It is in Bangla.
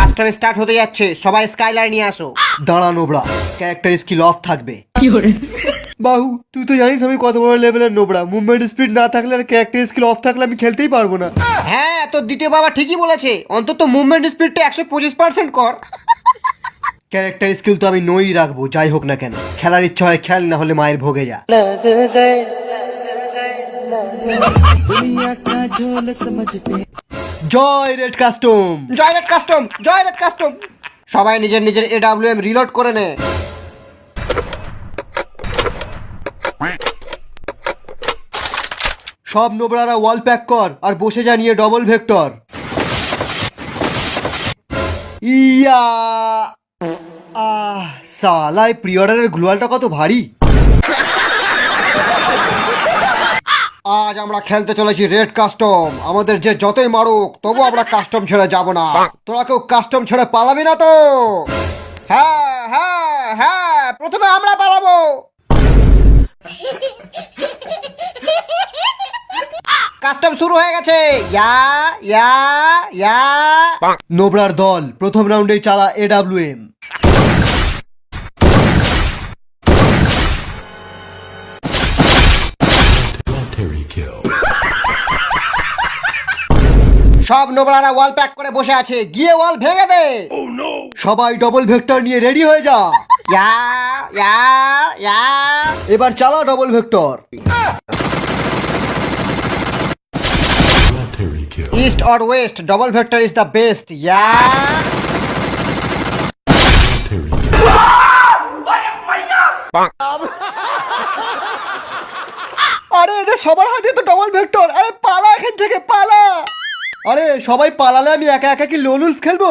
কাস্টম স্টার্ট হতে যাচ্ছে, সবাই স্কাইলার নিয়ে আসো। দাঁড়া নোবড়া, ক্যারেক্টার স্কিল অফ থাকবে। বাহু তুই তো জানিস আমি কত বড় লেভেলের নোবড়া, মুভমেন্ট স্পিড না থাকলে আর ক্যারেক্টার স্কিল অফ থাকলে আমি খেলতেই পারবো না। হ্যাঁ তোর দ্বিতীয় বাবা ঠিকই বলেছে, অন্তত মুভমেন্ট স্পিডটা 125% কর। ক্যারেক্টার স্কিল তো আমি নই রাখবো, যাই হোক না কেন। খেলার ইচ্ছা হয় খেল, না হলে মায়ের ভোগে যা। জয় রেড কাস্টম, জয় রেড কাস্টম, জয় রেড কাস্টম। সবাই নিজের নিজের AWM রিলোড করে নে। সব নোবরারা ওয়াল প্যাক কর আর বসে যা নিয়ে ডবল ভেক্টর। ইয়া সালাই প্রি অর্ডারের গ্লোয়ালটা কত ভারী। আজ আমরা খেলতে চলেছি রেড কাস্টম। আমাদের যে যতই মারুক তবু আমরা কাস্টম ছেড়ে যাব না। তোরা কেউ কাস্টম ছেড়ে পালাবি না তো? হ্যাঁ হ্যাঁ হ্যাঁ, প্রথমে আমরা পালাবো। কাস্টম শুরু হয়ে গেছে। ইয়া ইয়া ইয়া। নোবরার দল প্রথম রাউন্ডেই চালা AWM। সব নোবরারা ওয়াল প্যাক করে বসে আছে, গিয়ে ওয়াল ভেঙে দে। সবাই ডবল ভেক্টর নিয়ে রেডি হয়ে যা। ইয়া ইয়া ইয়া। এবার চালা double vector. East or west, double vector is the best. Yeah. আরে এদের সবার হাতে তো ডবল ভেক্টর। আরে পালা এখান থেকে, পালা। আরে সবাই পালালে আমি একা একা কি লোন উলফ খেলবো?